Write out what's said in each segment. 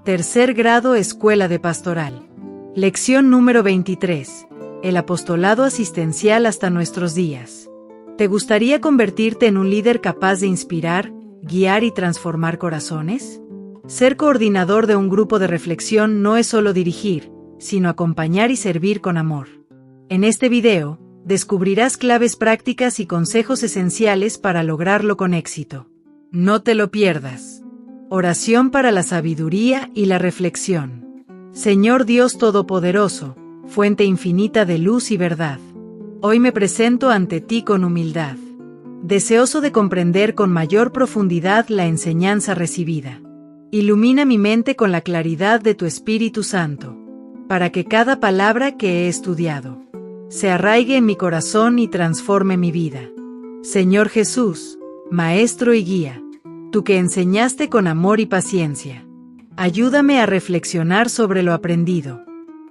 Tercer grado Escuela de Pastoral. Lección número 23. El apostolado asistencial hasta nuestros días. ¿Te gustaría convertirte en un líder capaz de inspirar, guiar y transformar corazones? Ser coordinador de un grupo de reflexión no es solo dirigir, sino acompañar y servir con amor. En este video, descubrirás claves prácticas y consejos esenciales para lograrlo con éxito. No te lo pierdas. Oración para la sabiduría y la reflexión. Señor Dios Todopoderoso, fuente infinita de luz y verdad, hoy me presento ante ti con humildad, deseoso de comprender con mayor profundidad la enseñanza recibida. Ilumina mi mente con la claridad de tu Espíritu Santo, para que cada palabra que he estudiado se arraigue en mi corazón y transforme mi vida. Señor Jesús, Maestro y Guía, tú que enseñaste con amor y paciencia, ayúdame a reflexionar sobre lo aprendido,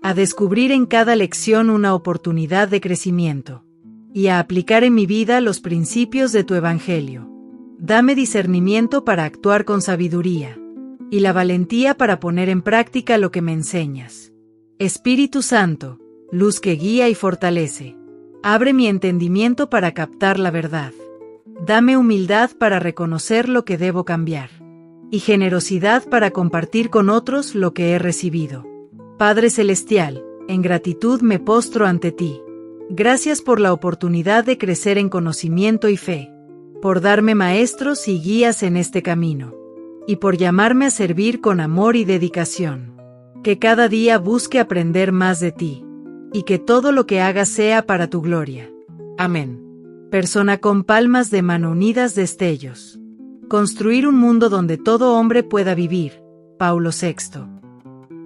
a descubrir en cada lección una oportunidad de crecimiento, y a aplicar en mi vida los principios de tu Evangelio. Dame discernimiento para actuar con sabiduría, y la valentía para poner en práctica lo que me enseñas. Espíritu Santo, luz que guía y fortalece, abre mi entendimiento para captar la verdad. Dame humildad para reconocer lo que debo cambiar, y generosidad para compartir con otros lo que he recibido. Padre Celestial, en gratitud me postro ante ti. Gracias por la oportunidad de crecer en conocimiento y fe, por darme maestros y guías en este camino, y por llamarme a servir con amor y dedicación. Que cada día busque aprender más de ti, y que todo lo que haga sea para tu gloria. Amén. Persona con palmas de mano unidas destellos. Construir un mundo donde todo hombre pueda vivir. Paulo VI.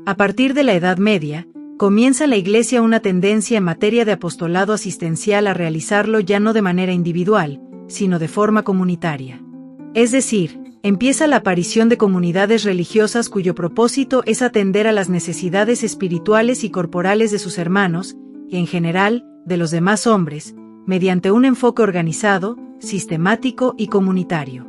A partir de la Edad Media, comienza en la Iglesia una tendencia en materia de apostolado asistencial a realizarlo ya no de manera individual, sino de forma comunitaria. Es decir, empieza la aparición de comunidades religiosas cuyo propósito es atender a las necesidades espirituales y corporales de sus hermanos, y en general, de los demás hombres, mediante un enfoque organizado, sistemático y comunitario.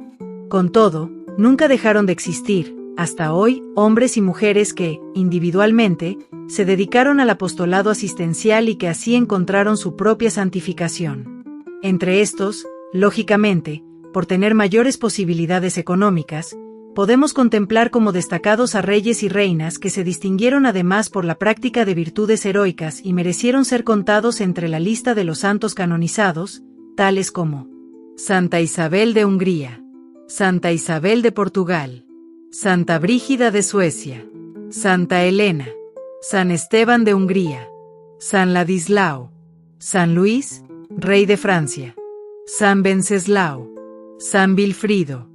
Con todo, nunca dejaron de existir, hasta hoy, hombres y mujeres que, individualmente, se dedicaron al apostolado asistencial y que así encontraron su propia santificación. Entre estos, lógicamente, por tener mayores posibilidades económicas, podemos contemplar como destacados a reyes y reinas que se distinguieron además por la práctica de virtudes heroicas y merecieron ser contados entre la lista de los santos canonizados, tales como Santa Isabel de Hungría, Santa Isabel de Portugal, Santa Brígida de Suecia, Santa Elena, San Esteban de Hungría, San Ladislao, San Luis, rey de Francia, San Venceslao, San Vilfrido.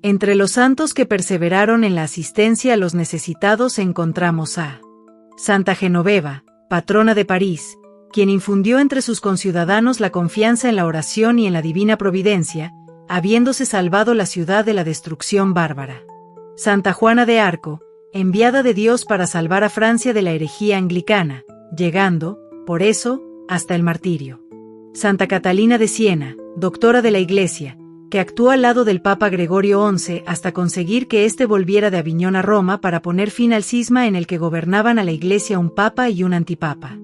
Entre los santos que perseveraron en la asistencia a los necesitados encontramos a Santa Genoveva, patrona de París, quien infundió entre sus conciudadanos la confianza en la oración y en la divina providencia, habiéndose salvado la ciudad de la destrucción bárbara. Santa Juana de Arco, enviada de Dios para salvar a Francia de la herejía anglicana, llegando, por eso, hasta el martirio. Santa Catalina de Siena, doctora de la Iglesia, que actuó al lado del Papa Gregorio XI hasta conseguir que éste volviera de Aviñón a Roma para poner fin al cisma en el que gobernaban a la Iglesia un papa y un antipapa.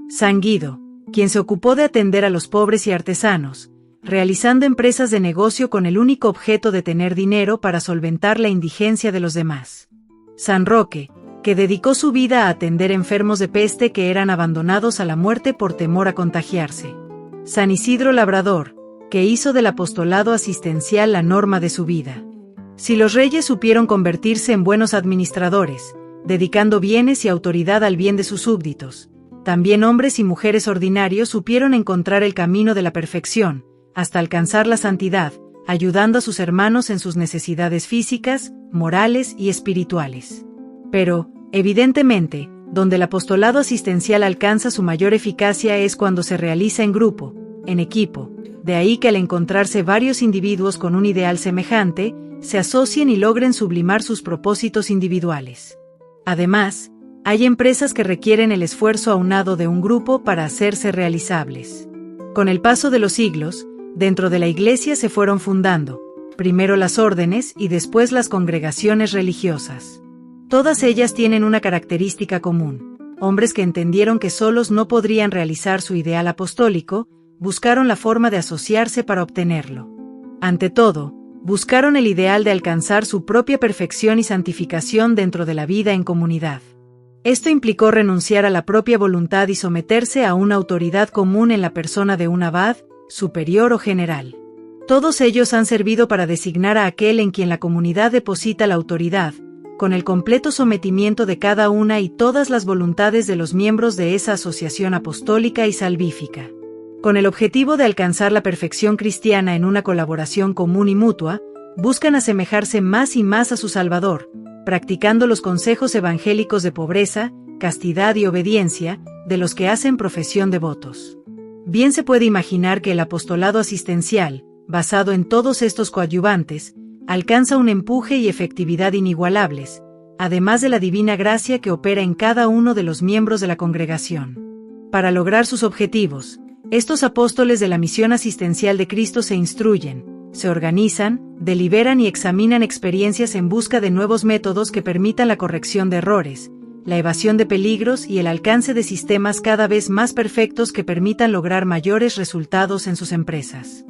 San Guido, quien se ocupó de atender a los pobres y artesanos, realizando empresas de negocio con el único objeto de tener dinero para solventar la indigencia de los demás. San Roque, que dedicó su vida a atender enfermos de peste que eran abandonados a la muerte por temor a contagiarse. San Isidro Labrador, que hizo del apostolado asistencial la norma de su vida. Si los reyes supieron convertirse en buenos administradores, dedicando bienes y autoridad al bien de sus súbditos, también hombres y mujeres ordinarios supieron encontrar el camino de la perfección, hasta alcanzar la santidad, ayudando a sus hermanos en sus necesidades físicas, morales y espirituales. Pero, evidentemente, donde el apostolado asistencial alcanza su mayor eficacia es cuando se realiza en grupo, en equipo. De ahí que al encontrarse varios individuos con un ideal semejante, se asocien y logren sublimar sus propósitos individuales. Además, hay empresas que requieren el esfuerzo aunado de un grupo para hacerse realizables. Con el paso de los siglos, dentro de la Iglesia se fueron fundando, primero las órdenes y después las congregaciones religiosas. Todas ellas tienen una característica común: hombres que entendieron que solos no podrían realizar su ideal apostólico, buscaron la forma de asociarse para obtenerlo. Ante todo, buscaron el ideal de alcanzar su propia perfección y santificación dentro de la vida en comunidad. Esto implicó renunciar a la propia voluntad y someterse a una autoridad común en la persona de un abad, superior o general. Todos ellos han servido para designar a aquel en quien la comunidad deposita la autoridad, con el completo sometimiento de cada una y todas las voluntades de los miembros de esa asociación apostólica y salvífica. Con el objetivo de alcanzar la perfección cristiana en una colaboración común y mutua, buscan asemejarse más y más a su Salvador, practicando los consejos evangélicos de pobreza, castidad y obediencia, de los que hacen profesión de votos. Bien se puede imaginar que el apostolado asistencial, basado en todos estos coadyuvantes, alcanza un empuje y efectividad inigualables, además de la divina gracia que opera en cada uno de los miembros de la congregación. Para lograr sus objetivos, estos apóstoles de la misión asistencial de Cristo se instruyen, se organizan, deliberan y examinan experiencias en busca de nuevos métodos que permitan la corrección de errores, la evasión de peligros y el alcance de sistemas cada vez más perfectos que permitan lograr mayores resultados en sus empresas.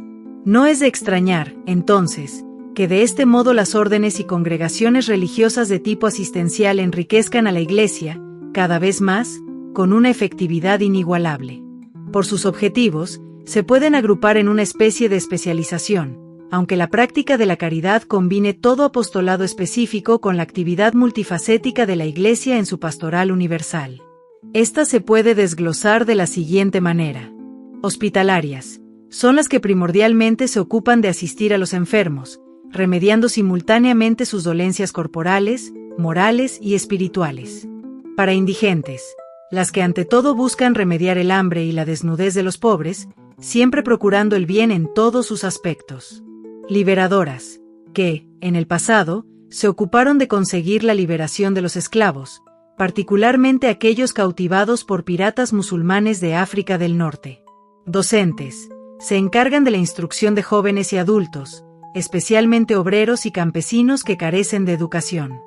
No es de extrañar, entonces, que de este modo las órdenes y congregaciones religiosas de tipo asistencial enriquezcan a la Iglesia, cada vez más, con una efectividad inigualable. Por sus objetivos, se pueden agrupar en una especie de especialización, aunque la práctica de la caridad combine todo apostolado específico con la actividad multifacética de la Iglesia en su pastoral universal. Esta se puede desglosar de la siguiente manera. Hospitalarias. Son las que primordialmente se ocupan de asistir a los enfermos, remediando simultáneamente sus dolencias corporales, morales y espirituales. Para indigentes. Las que ante todo buscan remediar el hambre y la desnudez de los pobres, siempre procurando el bien en todos sus aspectos. Liberadoras, que, en el pasado, se ocuparon de conseguir la liberación de los esclavos, particularmente aquellos cautivados por piratas musulmanes de África del Norte. Docentes, se encargan de la instrucción de jóvenes y adultos, especialmente obreros y campesinos que carecen de educación.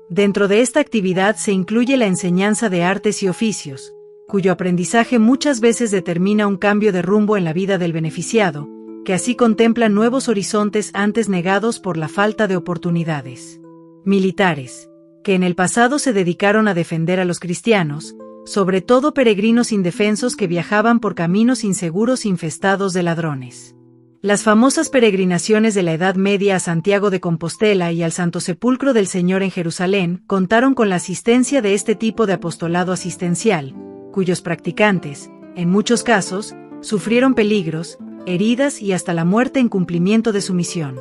Dentro de esta actividad se incluye la enseñanza de artes y oficios, cuyo aprendizaje muchas veces determina un cambio de rumbo en la vida del beneficiado, que así contempla nuevos horizontes antes negados por la falta de oportunidades. Militares, que en el pasado se dedicaron a defender a los cristianos, sobre todo peregrinos indefensos que viajaban por caminos inseguros infestados de ladrones. Las famosas peregrinaciones de la Edad Media a Santiago de Compostela y al Santo Sepulcro del Señor en Jerusalén contaron con la asistencia de este tipo de apostolado asistencial, cuyos practicantes, en muchos casos, sufrieron peligros, heridas y hasta la muerte en cumplimiento de su misión.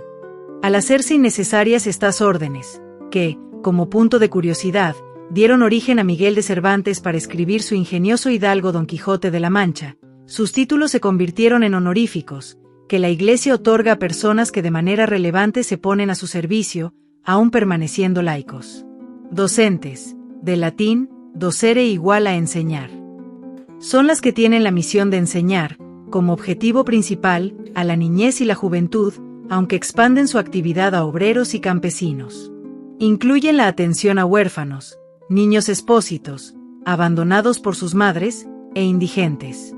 Al hacerse innecesarias estas órdenes, que, como punto de curiosidad, dieron origen a Miguel de Cervantes para escribir su ingenioso hidalgo Don Quijote de la Mancha, sus títulos se convirtieron en honoríficos, que la Iglesia otorga a personas que de manera relevante se ponen a su servicio, aún permaneciendo laicos. Docentes, del latín, docere igual a enseñar. Son las que tienen la misión de enseñar, como objetivo principal, a la niñez y la juventud, aunque expanden su actividad a obreros y campesinos. Incluyen la atención a huérfanos, niños expósitos, abandonados por sus madres, e indigentes.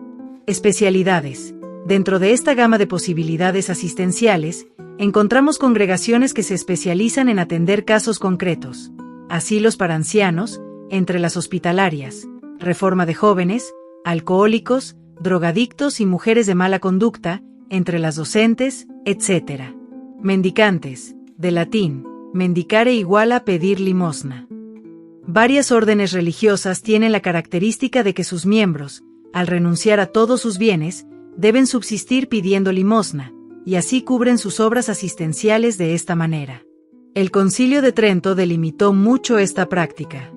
Especialidades. Dentro de esta gama de posibilidades asistenciales, encontramos congregaciones que se especializan en atender casos concretos, asilos para ancianos, entre las hospitalarias, reforma de jóvenes, alcohólicos, drogadictos y mujeres de mala conducta, entre las docentes, etc. Mendicantes, de latín, mendicare igual a pedir limosna. Varias órdenes religiosas tienen la característica de que sus miembros, al renunciar a todos sus bienes, deben subsistir pidiendo limosna, y así cubren sus obras asistenciales de esta manera. El Concilio de Trento delimitó mucho esta práctica.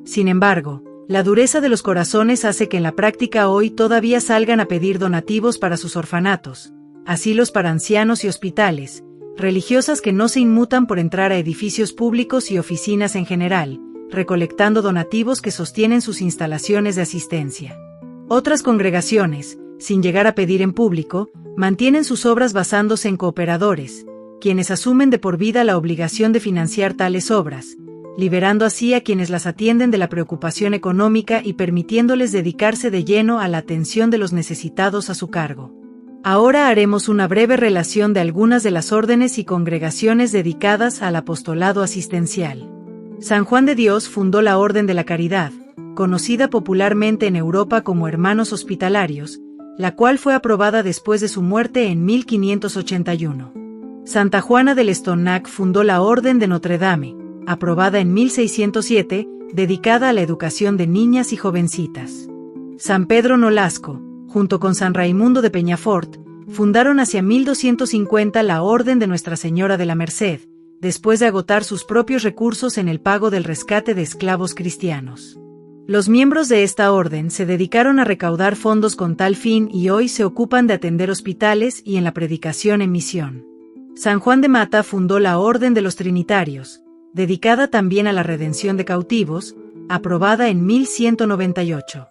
Sin embargo, la dureza de los corazones hace que en la práctica hoy todavía salgan a pedir donativos para sus orfanatos, asilos para ancianos y hospitales, religiosas que no se inmutan por entrar a edificios públicos y oficinas en general, recolectando donativos que sostienen sus instalaciones de asistencia. Otras congregaciones, sin llegar a pedir en público, mantienen sus obras basándose en cooperadores, quienes asumen de por vida la obligación de financiar tales obras, liberando así a quienes las atienden de la preocupación económica y permitiéndoles dedicarse de lleno a la atención de los necesitados a su cargo. Ahora haremos una breve relación de algunas de las órdenes y congregaciones dedicadas al apostolado asistencial. San Juan de Dios fundó la Orden de la Caridad, conocida popularmente en Europa como Hermanos Hospitalarios, la cual fue aprobada después de su muerte en 1581. Santa Juana del Estonac fundó la Orden de Notre Dame, aprobada en 1607, dedicada a la educación de niñas y jovencitas. San Pedro Nolasco, junto con San Raimundo de Peñafort, fundaron hacia 1250 la Orden de Nuestra Señora de la Merced, después de agotar sus propios recursos en el pago del rescate de esclavos cristianos. Los miembros de esta orden se dedicaron a recaudar fondos con tal fin y hoy se ocupan de atender hospitales y en la predicación en misión. San Juan de Mata fundó la Orden de los Trinitarios, dedicada también a la redención de cautivos, aprobada en 1198.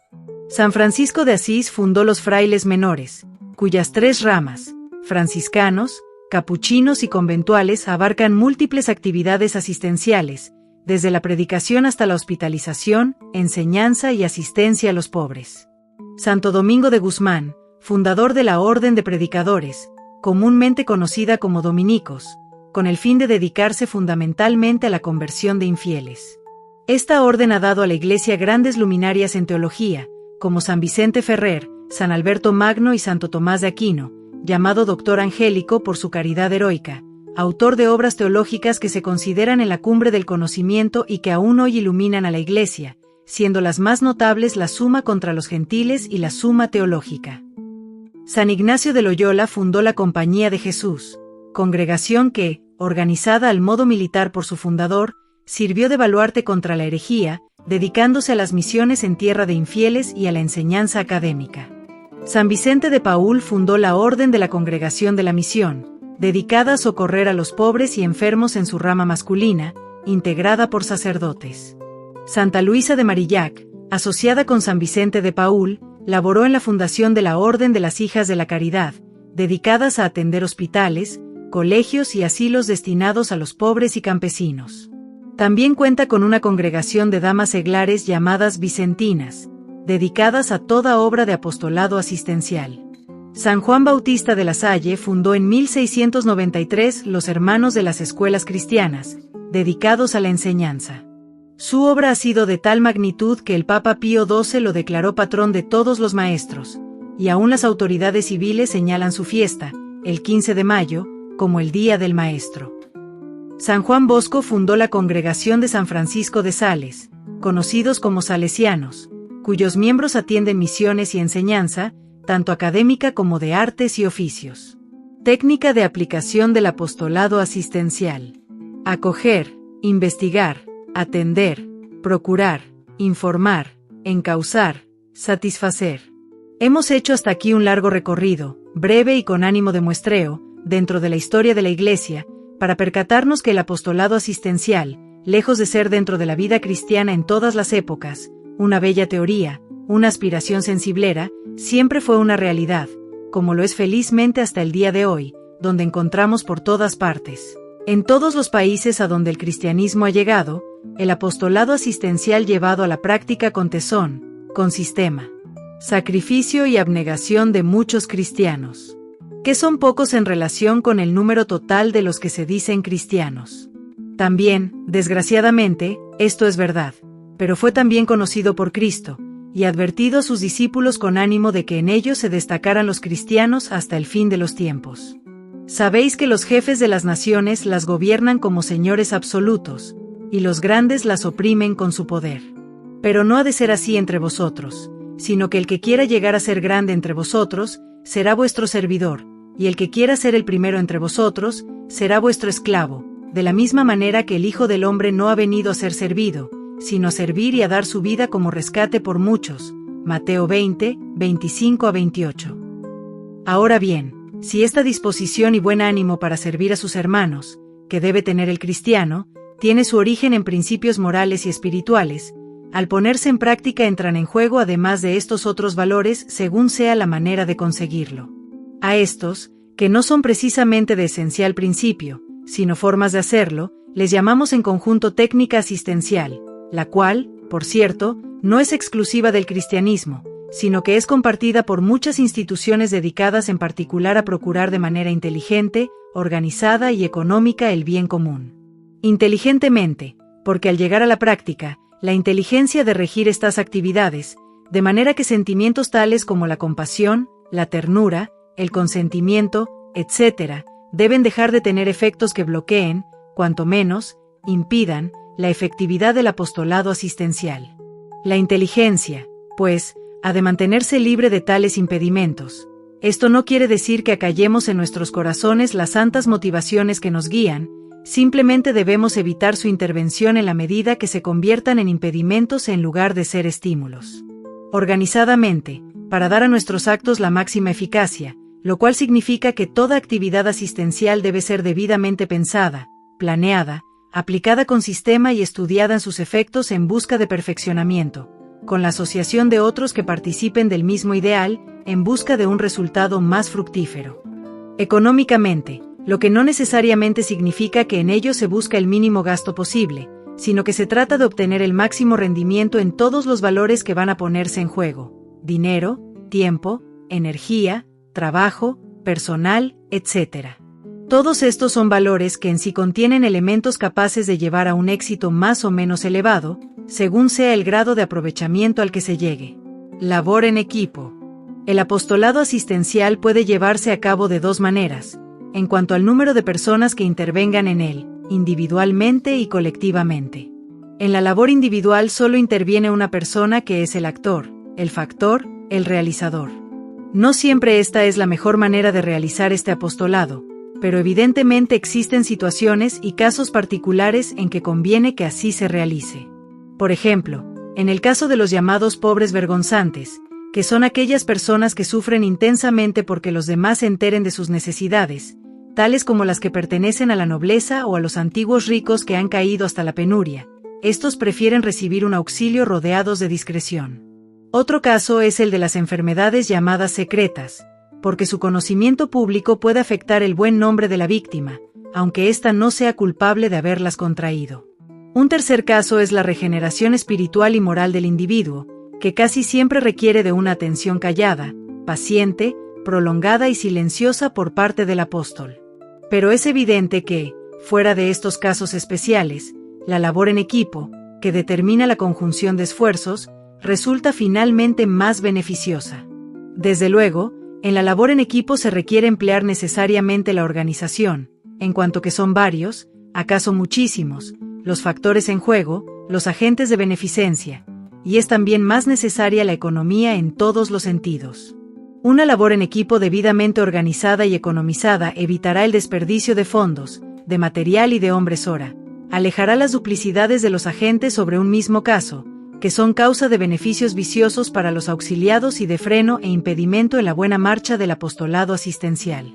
San Francisco de Asís fundó los Frailes Menores, cuyas 3 ramas, franciscanos, capuchinos y conventuales, abarcan múltiples actividades asistenciales, desde la predicación hasta la hospitalización, enseñanza y asistencia a los pobres. Santo Domingo de Guzmán, fundador de la Orden de Predicadores, comúnmente conocida como dominicos, con el fin de dedicarse fundamentalmente a la conversión de infieles. Esta orden ha dado a la Iglesia grandes luminarias en teología, como San Vicente Ferrer, San Alberto Magno y Santo Tomás de Aquino, llamado Doctor Angélico por su caridad heroica, autor de obras teológicas que se consideran en la cumbre del conocimiento y que aún hoy iluminan a la Iglesia, siendo las más notables la Suma contra los Gentiles y la Suma Teológica. San Ignacio de Loyola fundó la Compañía de Jesús, congregación que, organizada al modo militar por su fundador, sirvió de baluarte contra la herejía, dedicándose a las misiones en tierra de infieles y a la enseñanza académica. San Vicente de Paúl fundó la Orden de la Congregación de la Misión, dedicada a socorrer a los pobres y enfermos en su rama masculina, integrada por sacerdotes. Santa Luisa de Marillac, asociada con San Vicente de Paúl, laboró en la fundación de la Orden de las Hijas de la Caridad, dedicadas a atender hospitales, colegios y asilos destinados a los pobres y campesinos. También cuenta con una congregación de damas seglares llamadas Vicentinas, dedicadas a toda obra de apostolado asistencial. San Juan Bautista de la Salle fundó en 1693 los Hermanos de las Escuelas Cristianas, dedicados a la enseñanza. Su obra ha sido de tal magnitud que el Papa Pío XII lo declaró patrón de todos los maestros, y aún las autoridades civiles señalan su fiesta, el 15 de mayo, como el Día del Maestro. San Juan Bosco fundó la Congregación de San Francisco de Sales, conocidos como salesianos, cuyos miembros atienden misiones y enseñanza, tanto académica como de artes y oficios. Técnica de aplicación del apostolado asistencial: acoger, investigar, atender, procurar, informar, encauzar, satisfacer. Hemos hecho hasta aquí un largo recorrido, breve y con ánimo de muestreo, dentro de la historia de la Iglesia, para percatarnos que el apostolado asistencial, lejos de ser dentro de la vida cristiana en todas las épocas, una bella teoría, una aspiración sensiblera, siempre fue una realidad, como lo es felizmente hasta el día de hoy, donde encontramos por todas partes, en todos los países a donde el cristianismo ha llegado, el apostolado asistencial llevado a la práctica con tesón, con sistema, sacrificio y abnegación de muchos cristianos, que son pocos en relación con el número total de los que se dicen cristianos. También, desgraciadamente, esto es verdad, pero fue también conocido por Cristo, y advertido a sus discípulos con ánimo de que en ellos se destacaran los cristianos hasta el fin de los tiempos. Sabéis que los jefes de las naciones las gobiernan como señores absolutos, y los grandes las oprimen con su poder. Pero no ha de ser así entre vosotros, sino que el que quiera llegar a ser grande entre vosotros, será vuestro servidor, y el que quiera ser el primero entre vosotros, será vuestro esclavo, de la misma manera que el Hijo del Hombre no ha venido a ser servido, sino a servir y a dar su vida como rescate por muchos. Mateo 20, 25-28. Ahora bien, si esta disposición y buen ánimo para servir a sus hermanos, que debe tener el cristiano, tiene su origen en principios morales y espirituales, al ponerse en práctica entran en juego además de estos otros valores según sea la manera de conseguirlo. A estos, que no son precisamente de esencial principio, sino formas de hacerlo, Les llamamos en conjunto técnica asistencial, la cual, por cierto, no es exclusiva del cristianismo, sino que es compartida por muchas instituciones dedicadas en particular a procurar de manera inteligente, organizada y económica el bien común. Inteligentemente, porque al llegar a la práctica, la inteligencia de regir estas actividades, de manera que sentimientos tales como la compasión, la ternura, el consentimiento, etc., deben dejar de tener efectos que bloqueen, cuanto menos, impidan, la efectividad del apostolado asistencial. La inteligencia, pues, ha de mantenerse libre de tales impedimentos. Esto no quiere decir que acallemos en nuestros corazones las santas motivaciones que nos guían, simplemente debemos evitar su intervención en la medida que se conviertan en impedimentos en lugar de ser estímulos. Organizadamente, para dar a nuestros actos la máxima eficacia, lo cual significa que toda actividad asistencial debe ser debidamente pensada, planeada, aplicada con sistema y estudiada en sus efectos en busca de perfeccionamiento, con la asociación de otros que participen del mismo ideal, en busca de un resultado más fructífero. Económicamente, lo que no necesariamente significa que en ello se busca el mínimo gasto posible, sino que se trata de obtener el máximo rendimiento en todos los valores que van a ponerse en juego: dinero, tiempo, energía, trabajo, personal, etc. Todos estos son valores que en sí contienen elementos capaces de llevar a un éxito más o menos elevado, según sea el grado de aprovechamiento al que se llegue. Labor en equipo. El apostolado asistencial puede llevarse a cabo de dos maneras, en cuanto al número de personas que intervengan en él, individualmente y colectivamente. En la labor individual solo interviene una persona que es el actor, el factor, el realizador. No siempre esta es la mejor manera de realizar este apostolado, pero evidentemente existen situaciones y casos particulares en que conviene que así se realice. Por ejemplo, en el caso de los llamados pobres vergonzantes, que son aquellas personas que sufren intensamente porque los demás se enteren de sus necesidades, tales como las que pertenecen a la nobleza o a los antiguos ricos que han caído hasta la penuria, estos prefieren recibir un auxilio rodeados de discreción. Otro caso es el de las enfermedades llamadas secretas, porque su conocimiento público puede afectar el buen nombre de la víctima, aunque ésta no sea culpable de haberlas contraído. Un tercer caso es la regeneración espiritual y moral del individuo, que casi siempre requiere de una atención callada, paciente, prolongada y silenciosa por parte del apóstol. Pero es evidente que, fuera de estos casos especiales, la labor en equipo, que determina la conjunción de esfuerzos, resulta finalmente más beneficiosa. Desde luego, en la labor en equipo se requiere emplear necesariamente la organización, en cuanto que son varios, acaso muchísimos, los factores en juego, los agentes de beneficencia, y es también más necesaria la economía en todos los sentidos. Una labor en equipo debidamente organizada y economizada evitará el desperdicio de fondos, de material y de hombres hora, alejará las duplicidades de los agentes sobre un mismo caso, que son causa de beneficios viciosos para los auxiliados y de freno e impedimento en la buena marcha del apostolado asistencial.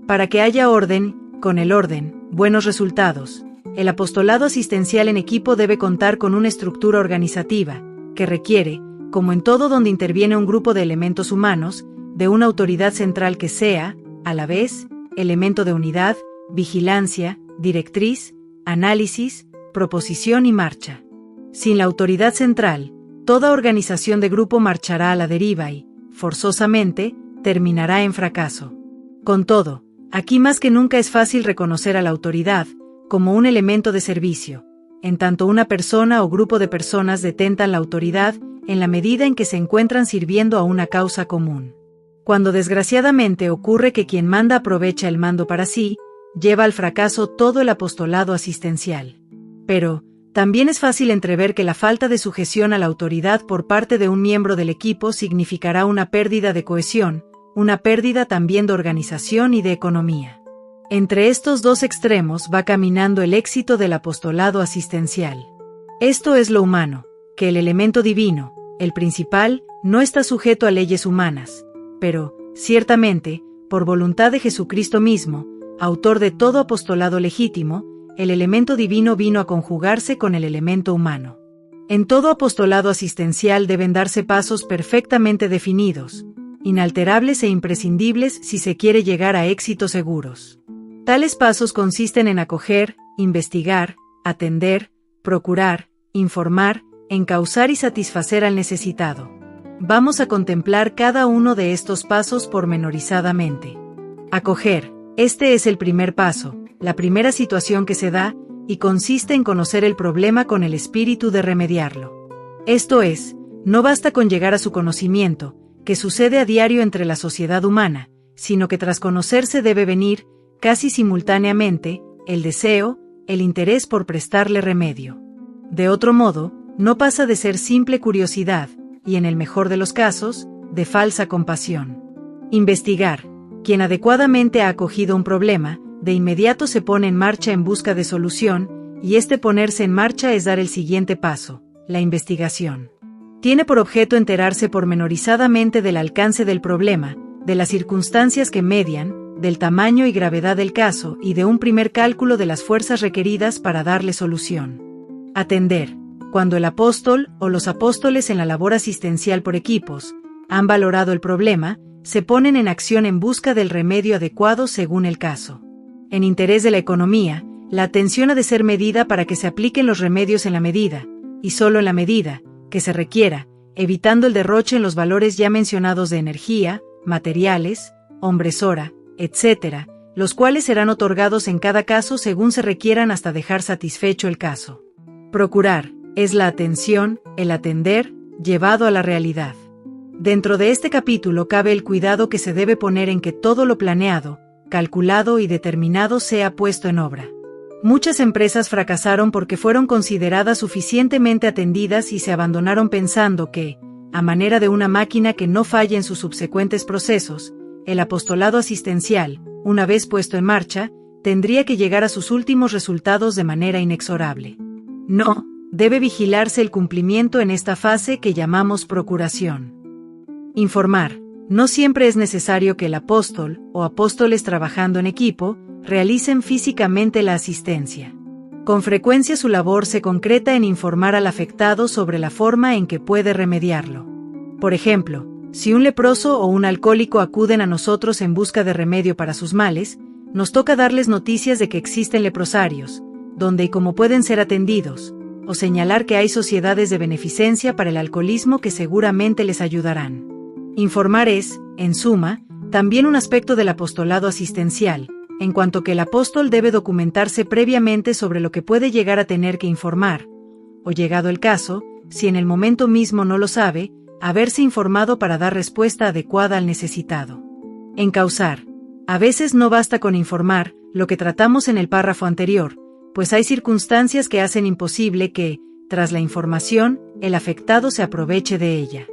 Para que haya orden, con el orden, buenos resultados, el apostolado asistencial en equipo debe contar con una estructura organizativa, que requiere, como en todo donde interviene un grupo de elementos humanos, de una autoridad central que sea, a la vez, elemento de unidad, vigilancia, directriz, análisis, proposición y marcha. Sin la autoridad central, toda organización de grupo marchará a la deriva y, forzosamente, terminará en fracaso. Con todo, aquí más que nunca es fácil reconocer a la autoridad como un elemento de servicio, en tanto una persona o grupo de personas detentan la autoridad en la medida en que se encuentran sirviendo a una causa común. Cuando desgraciadamente ocurre que quien manda aprovecha el mando para sí, lleva al fracaso todo el apostolado asistencial. Pero, también es fácil entrever que la falta de sujeción a la autoridad por parte de un miembro del equipo significará una pérdida de cohesión, una pérdida también de organización y de economía. Entre estos dos extremos va caminando el éxito del apostolado asistencial. Esto es lo humano, que el elemento divino, el principal, no está sujeto a leyes humanas, pero, ciertamente, por voluntad de Jesucristo mismo, autor de todo apostolado legítimo, el elemento divino vino a conjugarse con el elemento humano. En todo apostolado asistencial deben darse pasos perfectamente definidos, inalterables e imprescindibles si se quiere llegar a éxitos seguros. Tales pasos consisten en acoger, investigar, atender, procurar, informar, encauzar y satisfacer al necesitado. Vamos a contemplar cada uno de estos pasos pormenorizadamente. Acoger. Este es el primer paso, la primera situación que se da, y consiste en conocer el problema con el espíritu de remediarlo. Esto es, no basta con llegar a su conocimiento, que sucede a diario entre la sociedad humana, sino que tras conocerse debe venir, casi simultáneamente, el deseo, el interés por prestarle remedio. De otro modo, no pasa de ser simple curiosidad, y en el mejor de los casos, de falsa compasión. Investigar. Quien adecuadamente ha acogido un problema, de inmediato se pone en marcha en busca de solución, y este ponerse en marcha es dar el siguiente paso, la investigación. Tiene por objeto enterarse pormenorizadamente del alcance del problema, de las circunstancias que median, del tamaño y gravedad del caso y de un primer cálculo de las fuerzas requeridas para darle solución. Atender. Cuando el apóstol o los apóstoles en la labor asistencial por equipos han valorado el problema, se ponen en acción en busca del remedio adecuado según el caso. En interés de la economía, la atención ha de ser medida para que se apliquen los remedios en la medida, y solo en la medida, que se requiera, evitando el derroche en los valores ya mencionados de energía, materiales, hombres-hora, etc., los cuales serán otorgados en cada caso según se requieran hasta dejar satisfecho el caso. Procurar, es la atención, el atender, llevado a la realidad. Dentro de este capítulo cabe el cuidado que se debe poner en que todo lo planeado, calculado y determinado sea puesto en obra. Muchas empresas fracasaron porque fueron consideradas suficientemente atendidas y se abandonaron pensando que, a manera de una máquina que no falla en sus subsecuentes procesos, el apostolado asistencial, una vez puesto en marcha, tendría que llegar a sus últimos resultados de manera inexorable. No, debe vigilarse el cumplimiento en esta fase que llamamos procuración. Informar. No siempre es necesario que el apóstol o apóstoles trabajando en equipo realicen físicamente la asistencia. Con frecuencia su labor se concreta en informar al afectado sobre la forma en que puede remediarlo. Por ejemplo, si un leproso o un alcohólico acuden a nosotros en busca de remedio para sus males, nos toca darles noticias de que existen leprosarios, donde y cómo pueden ser atendidos, o señalar que hay sociedades de beneficencia para el alcoholismo que seguramente les ayudarán. Informar es, en suma, también un aspecto del apostolado asistencial, en cuanto que el apóstol debe documentarse previamente sobre lo que puede llegar a tener que informar, o llegado el caso, si en el momento mismo no lo sabe, haberse informado para dar respuesta adecuada al necesitado. Encauzar. A veces no basta con informar, lo que tratamos en el párrafo anterior, pues hay circunstancias que hacen imposible que, tras la información, el afectado se aproveche de ella.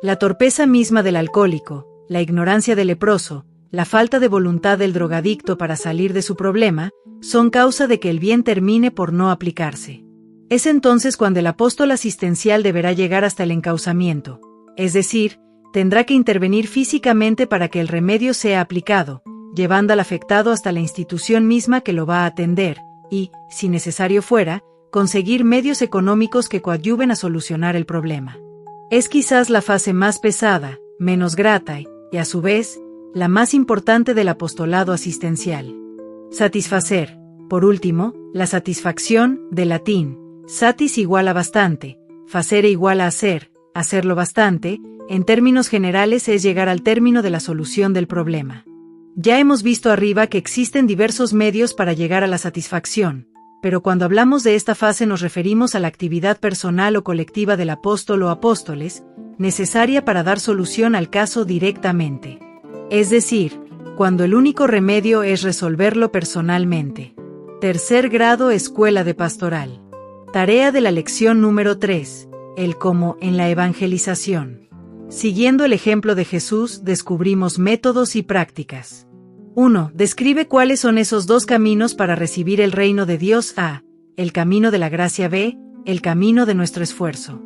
La torpeza misma del alcohólico, la ignorancia del leproso, la falta de voluntad del drogadicto para salir de su problema, son causa de que el bien termine por no aplicarse. Es entonces cuando el apóstol asistencial deberá llegar hasta el encauzamiento, es decir, tendrá que intervenir físicamente para que el remedio sea aplicado, llevando al afectado hasta la institución misma que lo va a atender, y, si necesario fuera, conseguir medios económicos que coadyuven a solucionar el problema. Es quizás la fase más pesada, menos grata y, a su vez, la más importante del apostolado asistencial. Satisfacer. Por último, la satisfacción, del latín, satis igual a bastante, facere igual a hacer, hacerlo bastante, en términos generales es llegar al término de la solución del problema. Ya hemos visto arriba que existen diversos medios para llegar a la satisfacción, pero cuando hablamos de esta fase nos referimos a la actividad personal o colectiva del apóstol o apóstoles, necesaria para dar solución al caso directamente. Es decir, cuando el único remedio es resolverlo personalmente. Tercer grado Escuela de Pastoral. Tarea de la lección número 3, el cómo en la evangelización. Siguiendo el ejemplo de Jesús, descubrimos métodos y prácticas. 1. Describe cuáles son esos dos caminos para recibir el reino de Dios. A. El camino de la gracia. B. El camino de nuestro esfuerzo.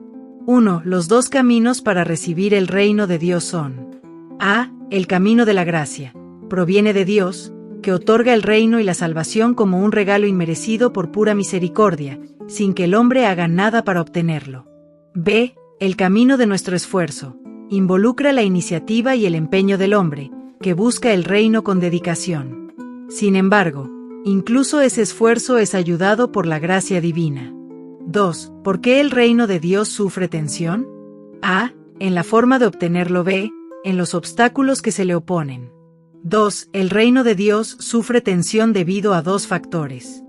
1. Los dos caminos para recibir el reino de Dios son: A. El camino de la gracia. Proviene de Dios, que otorga el reino y la salvación como un regalo inmerecido por pura misericordia, sin que el hombre haga nada para obtenerlo. B. El camino de nuestro esfuerzo. Involucra la iniciativa y el empeño del hombre, que busca el reino con dedicación. Sin embargo, Incluso ese esfuerzo es ayudado por la gracia divina. 2. ¿Por qué el reino de Dios sufre tensión? A. En la forma de obtenerlo. B. En los obstáculos que se le oponen. 2. El reino de Dios sufre tensión debido a dos factores.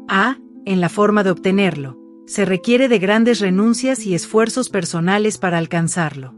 A. En la forma de obtenerlo. Se requiere de grandes renuncias y esfuerzos personales para alcanzarlo.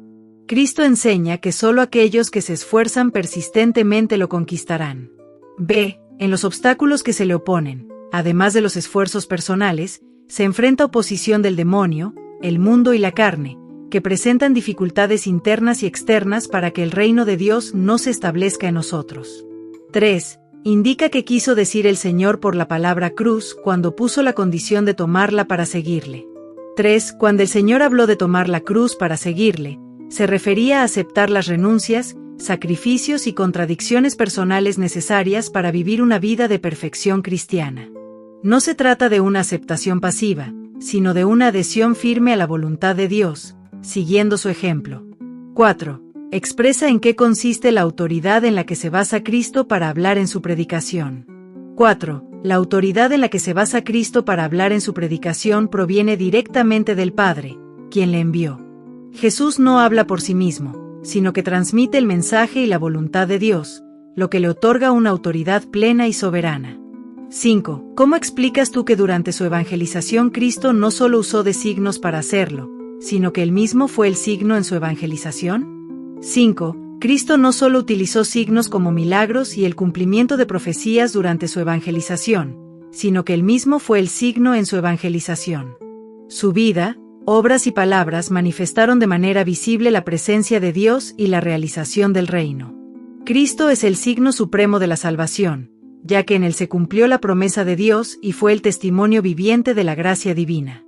Cristo enseña que solo aquellos que se esfuerzan persistentemente lo conquistarán. B. En los obstáculos que se le oponen, además de los esfuerzos personales, se enfrenta oposición del demonio, el mundo y la carne, que presentan dificultades internas y externas para que el reino de Dios no se establezca en nosotros. 3. Indica que quiso decir el Señor por la palabra cruz cuando puso la condición de tomarla para seguirle. 3. Cuando el Señor habló de tomar la cruz para seguirle, se refería a aceptar las renuncias, sacrificios y contradicciones personales necesarias para vivir una vida de perfección cristiana. No se trata de una aceptación pasiva, sino de una adhesión firme a la voluntad de Dios, siguiendo su ejemplo. 4. Expresa en qué consiste la autoridad en la que se basa Cristo para hablar en su predicación. 4. La autoridad en la que se basa Cristo para hablar en su predicación proviene directamente del Padre, quien le envió. Jesús no habla por sí mismo, sino que transmite el mensaje y la voluntad de Dios, lo que le otorga una autoridad plena y soberana. 5. ¿Cómo explicas tú que durante su evangelización Cristo no solo usó de signos para hacerlo, sino que él mismo fue el signo en su evangelización? 5. Cristo no solo utilizó signos como milagros y el cumplimiento de profecías durante su evangelización, sino que él mismo fue el signo en su evangelización. Su vida, obras y palabras manifestaron de manera visible la presencia de Dios y la realización del reino. Cristo es el signo supremo de la salvación, ya que en él se cumplió la promesa de Dios y fue el testimonio viviente de la gracia divina.